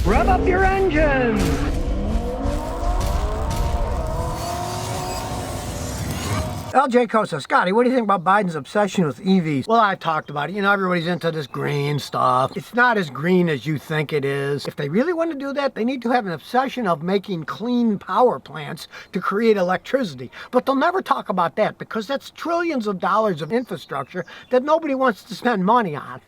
Rev up your engines! LJ Cosa, Scotty, what do you think about Biden's obsession with EVs? Well, I've talked about it. You know, everybody's into this green stuff. It's not as green as you think it is. If they really want to do that, they need to have an obsession of making clean power plants to create electricity. But they'll never talk about that because that's trillions of dollars of infrastructure that nobody wants to spend money on.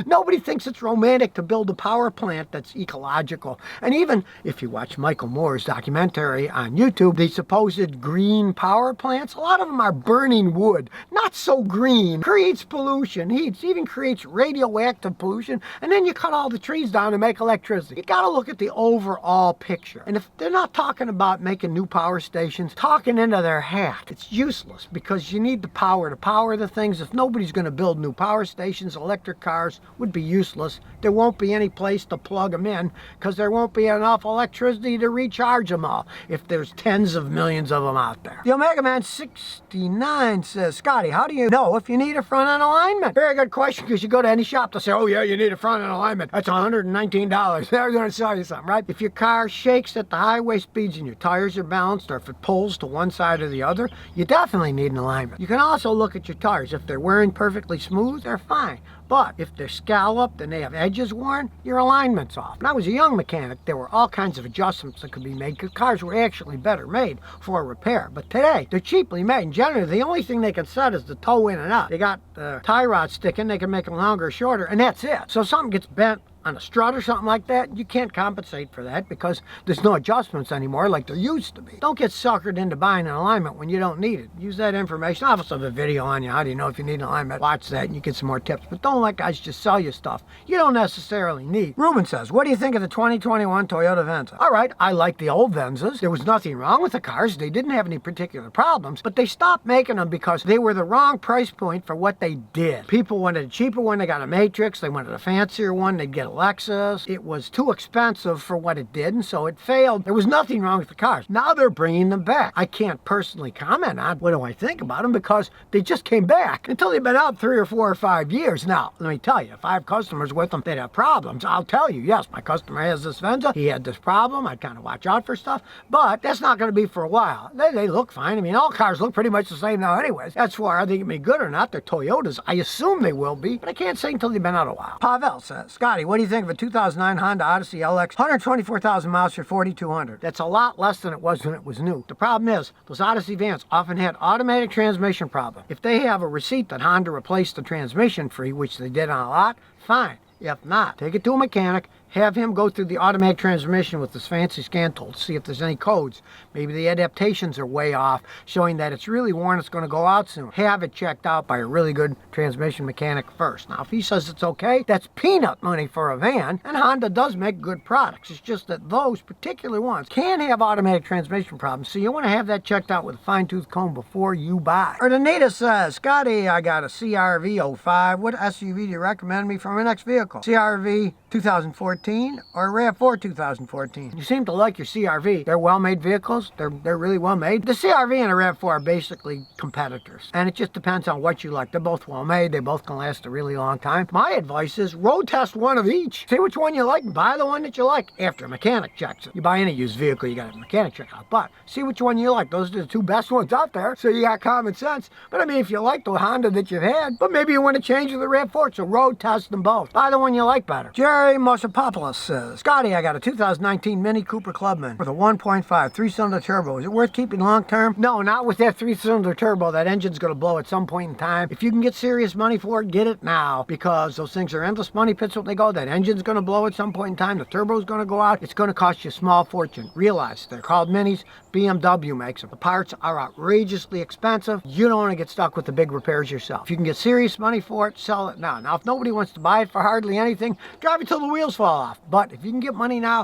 Nobody thinks it's romantic to build a power plant that's ecological. And even if you watch Michael Moore's documentary on YouTube, the supposed green power plants, a lot of them are burning wood, not so green, creates pollution, heats, even creates radioactive pollution, and then you cut all the trees down to make electricity. You gotta look at the overall picture. And if they're not talking about making new power stations, talking into their hat, it's useless because you need the power to power the things. If nobody's gonna build new power stations, electric cars would be useless. There won't be any place to plug them in because there won't be enough electricity to recharge them all if there's tens of millions of them out there. The Omega Man 69 says, Scotty, how do you know if you need a front end alignment? Very good question, because you go to any shop, they'll say, oh yeah, you need a front end alignment. That's $119. They're going to sell you something, right? If your car shakes at the highway speeds and your tires are balanced, or if it pulls to one side or the other, you definitely need an alignment. You can also look at your tires. If they're wearing perfectly smooth, they're fine. But if they're scalloped and they have edges worn, your alignment's off. When I was a young mechanic, there were all kinds of adjustments that could be made because cars were actually better made for repair. But today, they're cheaply made. And generally, the only thing they can set is the toe in and out. They got the tie rod sticking, they can make them longer or shorter, and that's it. So if something gets bent on a strut or something like that, you can't compensate for that because there's no adjustments anymore like there used to be. Don't get suckered into buying an alignment when you don't need it. Use that information. I also have a video on you. How do you know if you need an alignment? Watch that and you get some more tips. But don't let guys just sell you stuff you don't necessarily need. Ruben says, what do you think of the 2021 Toyota Venza? All right, I like the old Venzas. There was nothing wrong with the cars. They didn't have any particular problems, but they stopped making them because they were the wrong price point for what they did. People wanted a cheaper one. They got a Matrix. They wanted a fancier one. They'd get a Lexus. It was too expensive for what it did, and so it failed. There was nothing wrong with the cars. Now they're bringing them back. I can't personally comment on what do I think about them because they just came back until they've been out 3 or 4 or 5 years. Now, let me tell you, if I have customers with them that have problems, I'll tell you, yes, my customer has this Venza. He had this problem. I kind of watch out for stuff, but that's not going to be for a while. They look fine. I mean, all cars look pretty much the same now anyways. That's why are they going to be good or not? They're Toyotas. I assume they will be, but I can't say until they've been out a while. Pavel says, Scotty, what do you think of a 2009 Honda Odyssey LX, 124,000 miles for $4,200? That's a lot less than it was when it was new. The problem is, those Odyssey vans often had automatic transmission problems. If they have a receipt that Honda replaced the transmission free, which they did on a lot, fine. If not, take it to a mechanic, have him go through the automatic transmission with this fancy scan tool to see if there's any codes. Maybe the adaptations are way off, showing that it's really worn, it's going to go out soon. Have it checked out by a really good transmission mechanic first. Now, if he says it's okay, that's peanut money for a van, and Honda does make good products. It's just that those particular ones can have automatic transmission problems, so you want to have that checked out with a fine-tooth comb before you buy. Or Danita says, Scotty, I got a CRV 05. What SUV do you recommend me for my next vehicle? CRV 2014 or RAV4 2014? You seem to like your CRV. They're well-made vehicles. They're really well-made. The CRV and a RAV4 are basically competitors, and it just depends on what you like. They're both well-made. They both can last a really long time. My advice is road test one of each. See which one you like and buy the one that you like after a mechanic checks it. You buy any used vehicle, you got a mechanic check out, but see which one you like. Those are the two best ones out there, so you got common sense. But I mean, if you like the Honda that you've had, but maybe you want to change to the RAV4, so road test them both. Buy the one you like better. Jerry Mosapopoulos says, Scotty, I got a 2019 Mini Cooper Clubman with a 1.5 3-cylinder turbo. Is it worth keeping long term? No, not with that 3-cylinder turbo. That engine's going to blow at some point in time. If you can get serious money for it, get it now, because those things are endless money pits when they go. That engine's going to blow at some point in time. The turbo's going to go out. It's going to cost you a small fortune. Realize they're called Minis. BMW makes them. The parts are outrageously expensive. You don't want to get stuck with the big repairs yourself. If you can get serious money for it, sell it now. Now, if nobody wants to buy it for hardly anything, drive it till the wheels fall off. But if you can get money now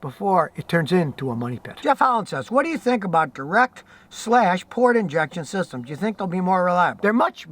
before it turns into a money pit. Jeff Holland says, what do you think about direct/port injection systems? Do you think they'll be more reliable? They're much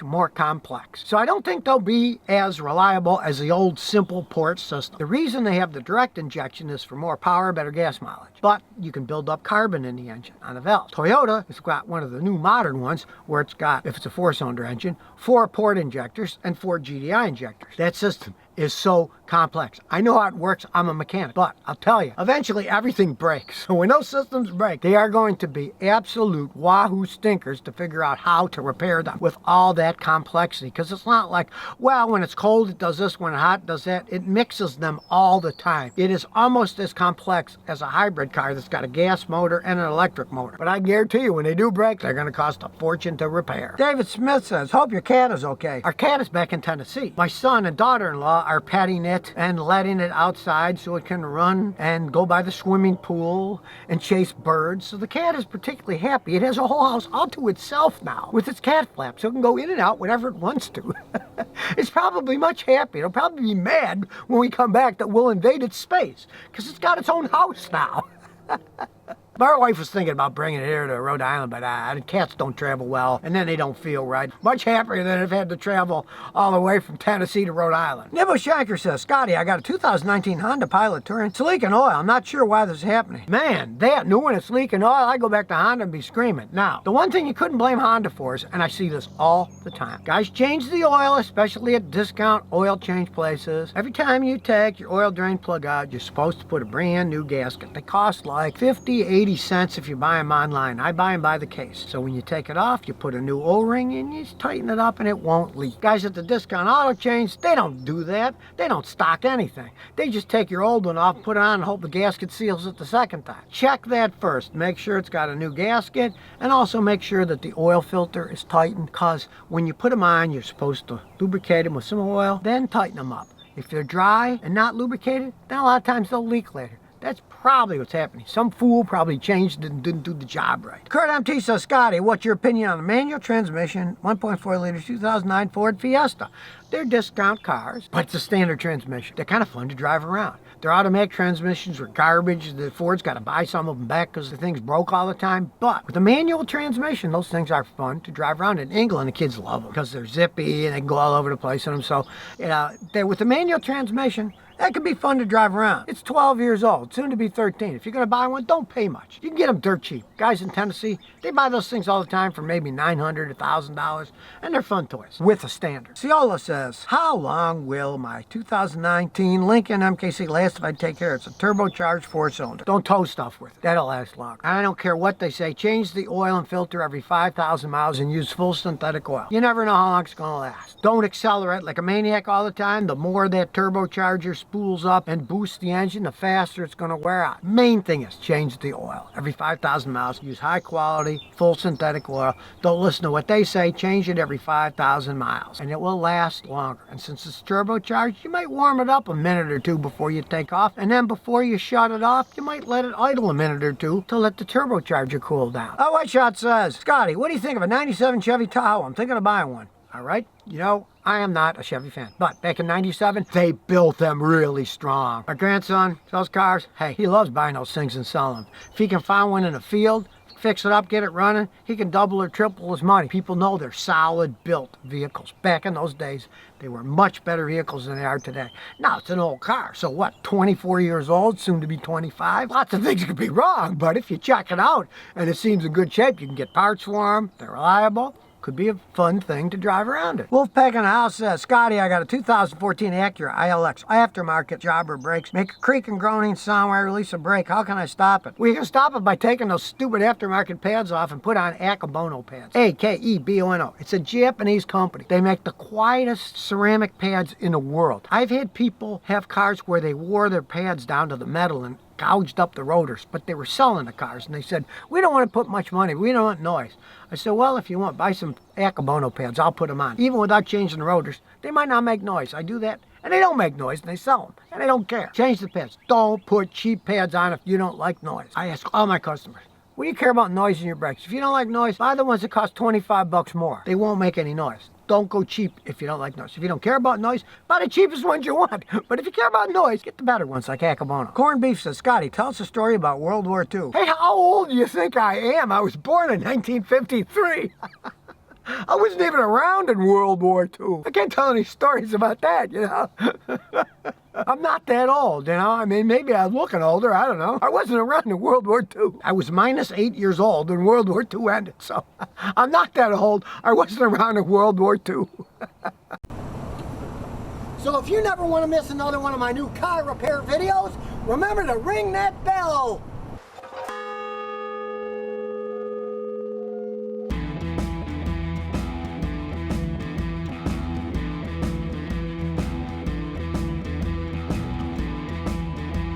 more complex. So I don't think they'll be as reliable as the old simple port system. The reason they have the direct injection is for more power, better gas mileage. But you can build up carbon in the engine on a valve. Toyota has got one of the new modern ones where it's got, if it's a 4-cylinder engine, 4 port injectors and 4 GDI injectors. That system is so complex. I know how it works. I'm a mechanic. But I'll tell you, eventually everything breaks. So when those systems break, they are going to be absolute wahoo stinkers to figure out how to repair them with all that complexity. Because it's not like, well, when it's cold, it does this. When it's hot, it does that. It mixes them all the time. It is almost as complex as a hybrid car that's got a gas motor and an electric motor. But I guarantee you, when they do break, they're going to cost a fortune to repair. David Smith says, hope your cat is okay. Our cat is back in Tennessee. My son and daughter-in-law are petting it and letting it outside so it can run and go by the swimming pool and chase birds. So the cat is particularly happy. It has a whole house all to itself now with its cat flap, so it can go in and out whenever it wants to. It's probably much happier. It'll probably be mad when we come back that we'll invade its space because it's got its own house now. My wife was thinking about bringing it here to Rhode Island, but cats don't travel well, and then they don't feel right. Much happier than if had to travel all the way from Tennessee to Rhode Island. Nibble Shanker says, Scotty, I got a 2019 Honda Pilot Touring. It's leaking oil. I'm not sure why this is happening. Man, that new one, it's leaking oil. I go back to Honda and be screaming. Now, the one thing you couldn't blame Honda for is, and I see this all the time, guys change the oil, especially at discount oil change places. Every time you take your oil drain plug out, you're supposed to put a brand new gasket. They cost like 50, 80 cents if you buy them online. I buy them by the case. So when you take it off, you put a new O-ring and you tighten it up and it won't leak. Guys at the discount auto chains, they don't do that. They don't stock anything. They just take your old one off, put it on, and hope the gasket seals it the second time. Check that first. Make sure it's got a new gasket, and also make sure that the oil filter is tightened, because when you put them on, you're supposed to lubricate them with some oil, then tighten them up. If they're dry and not lubricated, then a lot of times they'll leak later. That's probably what's happening. Some fool probably changed it and didn't do the job right. Kurt MT says, Scotty, what's your opinion on the manual transmission 1.4 liter 2009 Ford Fiesta? They're discount cars, but it's a standard transmission. They're kind of fun to drive around. Their automatic transmissions were garbage. The Ford's got to buy some of them back because the thing's broke all the time. But with a manual transmission, those things are fun to drive around. In England, the kids love them because they're zippy and they can go all over the place in them. So, with the manual transmission, that can be fun to drive around. It's 12 years old, soon to be 13. If you're going to buy one, don't pay much. You can get them dirt cheap. Guys in Tennessee, they buy those things all the time for maybe $900, $1,000, and they're fun toys with a standard. Ciola says, how long will my 2019 Lincoln MKC last if I take care of it? It's a turbocharged 4-cylinder. Don't tow stuff with it. That'll last long. I don't care what they say. Change the oil and filter every 5,000 miles and use full synthetic oil. You never know how long it's going to last. Don't accelerate like a maniac all the time. The more that turbocharger spools up and boosts the engine, the faster it's going to wear out. Main thing is change the oil every 5,000 miles. Use high quality, full synthetic oil. Don't listen to what they say. Change it every 5,000 miles and it will last longer. And since it's turbocharged, you might warm it up a minute or two before you take off, and then before you shut it off, you might let it idle a minute or two to let the turbocharger cool down. Oh, White Shot says, Scotty, what do you think of a 97 Chevy Tahoe? I'm thinking of buying one. All right, I am not a Chevy fan, but back in 97, they built them really strong. My grandson sells cars. Hey, he loves buying those things and selling them. If he can find one in the field, fix it up, get it running, he can double or triple his money. People know they're solid built vehicles. Back in those days, they were much better vehicles than they are today. Now, it's an old car, so what, 24 years old, soon to be 25? Lots of things could be wrong, but if you check it out and it seems in good shape, you can get parts for them, they're reliable. Could be a fun thing to drive around it. Wolfpack in the house says, Scotty, I got a 2014 Acura ILX aftermarket jobber brakes. Make a creak and groaning sound when I release a brake. How can I stop it? Well, you can stop it by taking those stupid aftermarket pads off and put on Akebono pads. A-K-E-B-O-N-O. It's a Japanese company. They make the quietest ceramic pads in the world. I've had people have cars where they wore their pads down to the metal and gouged up the rotors, but they were selling the cars and they said, we don't want to put much money, we don't want noise. I said, well, if you want, buy some Akebono pads, I'll put them on. Even without changing the rotors, they might not make noise. I do that, and they don't make noise, and they sell them, and they don't care. Change the pads. Don't put cheap pads on if you don't like noise. I ask all my customers, what do you care about noise in your brakes? If you don't like noise, buy the ones that cost 25 bucks more. They won't make any noise. Don't go cheap if you don't like noise. If you don't care about noise, buy the cheapest ones you want. But if you care about noise, get the better ones like Akebono. Corned Beef says, Scotty, tell us a story about World War II. Hey, how old do you think I am? I was born in 1953. I wasn't even around in World War II. I can't tell any stories about that, I'm not that old, I mean, maybe I was looking older, I don't know. I wasn't around in World War II. I was minus 8 years old when World War II ended, so I'm not that old. I wasn't around in World War II. So if you never want to miss another one of my new car repair videos, remember to ring that bell.